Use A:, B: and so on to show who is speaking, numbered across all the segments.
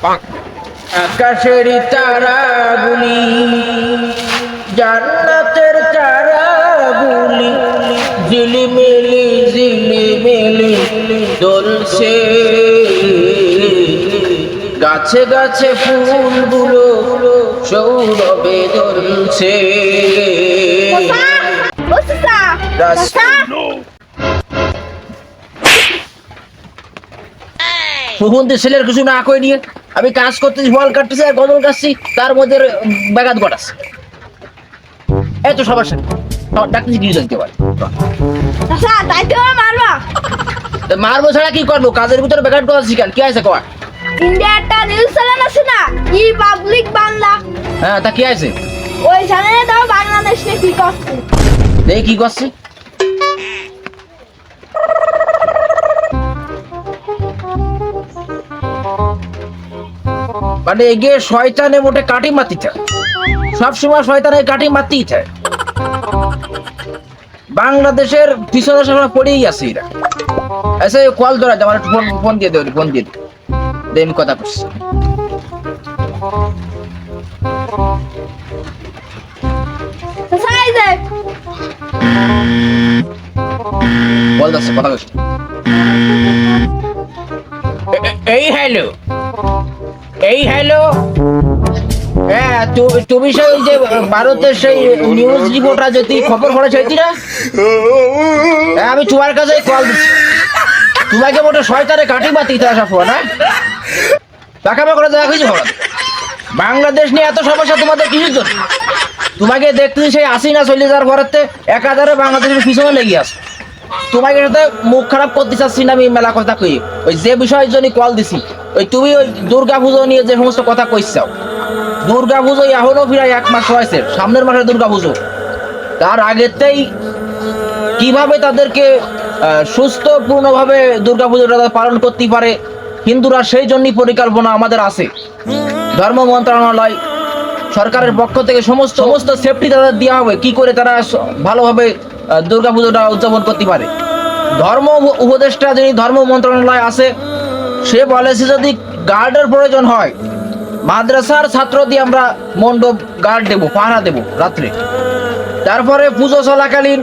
A: আকাশের তারাগুলি জান্নাতের তারাগুলি ঝিলিমিলি ঝিলিমিলি জ্বলছে, গাছে গাছে ফুলগুলো সৌরভে জ্বলছে। ফুফুন্তি ছেলের কিছু না কই নিয়ে আমি কাজ করতেছি, ফল কাটতেছি আর গজল কাটছি, তার মধ্যে ব্যাঘাত ঘটাচ্ছে। এত সবার সাথে ডাকতেছি কি জানতে পারে, মারবো ছাড়া কি করবো? কাজের ভিতরে ব্যাঘাত ঘটাচ্ছি কেন? কি আছে কর?
B: ইন্ডিয়া একটা নিউজ চ্যানেল আছে না, ই পাবলিক বাংলা।
A: হ্যাঁ, তা কি আছে?
B: ওই চ্যানেলে দাও বাংলাদেশ নিয়ে কি করছে।
A: দেখি কি করছে। মানে এগিয়ে শয়তানে মোটে কাটি মারতে চায়, সবসময় শয়তানের কাটি মারতেই চায়। বাংলাদেশের পিছনে সবসময় পড়েই আছে এরা। এসে কল ধরা আমার একটু ফোন দিয়ে দেবে, ফোন দিয়ে দে, আমি কথা করছি। বল যাচ্ছে, কথা করছি। এই হ্যালো, এই হ্যালো। হ্যাঁ, তুমি সেই যে ভারতের সেই নিউজ রিপোর্টার যে তুই খবর পড়েছি না, হ্যাঁ আমি তোমার কাছে কল দিচ্ছি। তোমাকে মোটে শয়তানে কাটি মাতিতে আসা ফোন, হ্যাঁ টাকা করে দেখা কিছু হবে। বাংলাদেশ নিয়ে এত সমস্যা তোমাদের কিছুর জন্য? তোমাকে দেখতেছি সেই আসি না চলে যাওয়ার পরেতে একাধারে বাংলাদেশের পিছনে লেগে আছে। তোমাকে সাথে মুখ খারাপ করতে চাচ্ছি না আমি, মেলা কথা কই। ওই যে বিষয়ের জন্য কল দিছি, ওই তুমি ওই দুর্গা পুজো নিয়ে যে সমস্ত কথা কইছাও, দুর্গা পুজো এখনো প্রায় 1 মাস হয়েছে, সামনের মাসে দুর্গা পুজো। তার আগেতেই কিভাবে তাদেরকে সুস্থপূর্ণভাবে দুর্গা পুজোটা পালন করতে পারে হিন্দুরা, সেই জন্যই পরিকল্পনা আমাদের আছে। ধর্ম মন্ত্রণালয় সরকারের পক্ষ থেকে সমস্ত সেফটি তাদের দেওয়া হবে, কি করে তারা ভালোভাবে দুর্গা পুজোটা উদযাপন করতে পারে। ধর্ম উপদেষ্টা যিনি ধর্ম মন্ত্রণালয় আছে, সে বলেছে যদি গার্ডের প্রয়োজন হয় মাদ্রাসার ছাত্র দিয়ে আমরা মণ্ডপ গার্ড দেবো, পাহারা দেবো রাত্রে। তারপরে পুজো চলাকালীন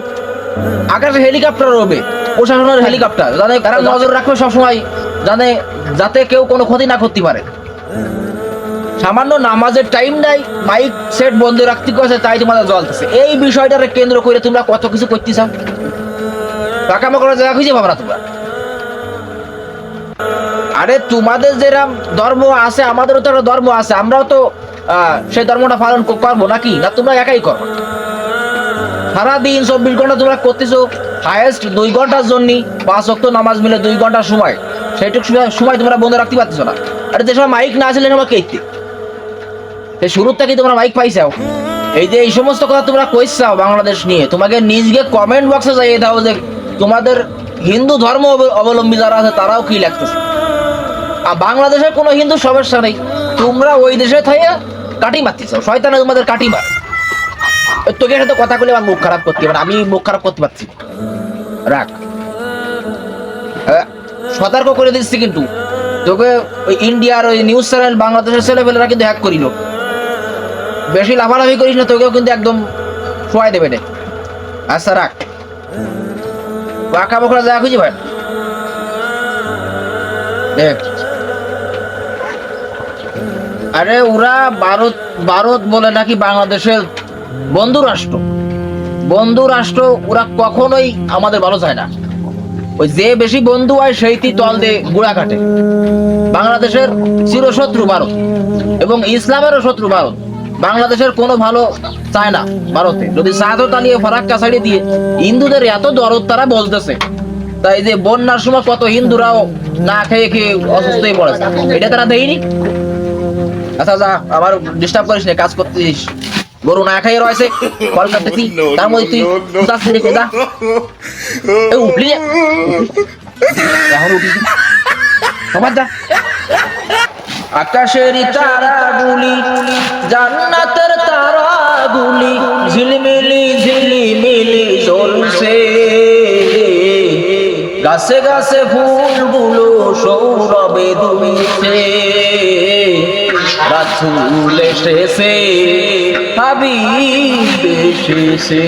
A: আকাশে হেলিকপ্টার হবে, প্রশাসনের হেলিকপ্টার, যাতে তারা নজর রাখবে সবসময়, যাতে কেউ কোনো ক্ষতি না করতে পারে। সামান্য নামাজের টাইম নাই, মাইক সেট বন্ধ রাখতে গেছে, তাই তোমাদের জ্বলতেছে। এই বিষয়টাকে কেন্দ্র করে তোমরা কত কিছু করতে চাও, টাকা করে জায়গা খুঁজে পাবো না তোমরা। আরে তোমাদের যেরকম ধর্ম আছে আমাদেরও তো একটা ধর্ম আছে, আমরাও তো সেই ধর্মটা পালন করবো নাকি? না তোমরা একাই করো? সারাদিন 24 ঘন্টা তোমরা করতেছো, হায়েস্ট 2 ঘন্টার জন্য 5 ওয়াক্ত নামাজ মিলে 2 ঘন্টার সময়, সেইটুকু সময় তোমরা বন্ধ রাখতে পারতেছো না। আরে যে সময় মাইক না আসলে সময় কেটে শুরুর থেকেই তোমরা মাইক পাইছাও। এই যে এই সমস্ত কথা তোমরা কইছাও বাংলাদেশ নিয়ে, তোমাকে নিজকে কমেন্ট বক্সে যাইয়ে দাও যে তোমাদের হিন্দু ধর্ম অবলম্বী যারা আছে তারাও কি লাগতেছে। আর বাংলাদেশের কোনো হিন্দু সমস্যা নেই, তোমরা ওই দেশে থেকে কাটি মারতেছো, শয়তানে তোমাদের কাটি মার। তোকে সাথে কথা বলে আমার মুখ খারাপ করতে পারে, আমি মুখ খারাপ করতে পারছি রাখ। সতর্ক করে দিচ্ছি কিন্তু তোকে ওই ইন্ডিয়ার ওই নিউজ চ্যানেল বাংলাদেশের ছেলেপেলেরা কিন্তু হ্যাক করিল, বেশি লাফালাফি করিস না, তোকেও কিন্তু একদম শোয়াই দেবে রে। আচ্ছা রাখ, বাঁকা বকরা যা খুঁজি ভাই দেখ। আরে ওরা ভারত বলে নাকি বাংলাদেশের বন্ধু রাষ্ট্র, ওরা কখনোই আমাদের ভালো চায় না। ওই যে বেশি বন্ধু হয় সেইটি তল দিয়ে গুড়া কাটে। বাংলাদেশের চিরশত্রু ভারত এবং ইসলামেরও শত্রু ভারত। বাংলাদেশের কোনো ভালো চায় না ভারতে। যদি সাদত আলিয়ে ফারাক্কা সাইডে দিয়ে হিন্দুদের এত দরদ তারা বলতেছে, তাই যে বন্যার সময় কত হিন্দুরাও না খেয়ে খেয়ে অসুস্থ হয়ে পড়েছে, এটা তারা দেয়নি। আচ্ছা যা, আমার ডিস্টার্ব করিস না, কাজ করতেছিস। গরু না খাইয়ে রয়েছে, কল কাটতেছি, তার মধ্যে তুই যাচ্ছি দেখে যা। উঠলি এখন উঠলি সবার যা। আকাশের তারাগুলি জান্নাতের তারাগুলি ঝিলমিলি ঝিলিমিলি জ্বলছে, গাছে গাছে ফুলগুলো সৌরভে দুলছে। রাসূল এসেছে, হাবিব এসেছে।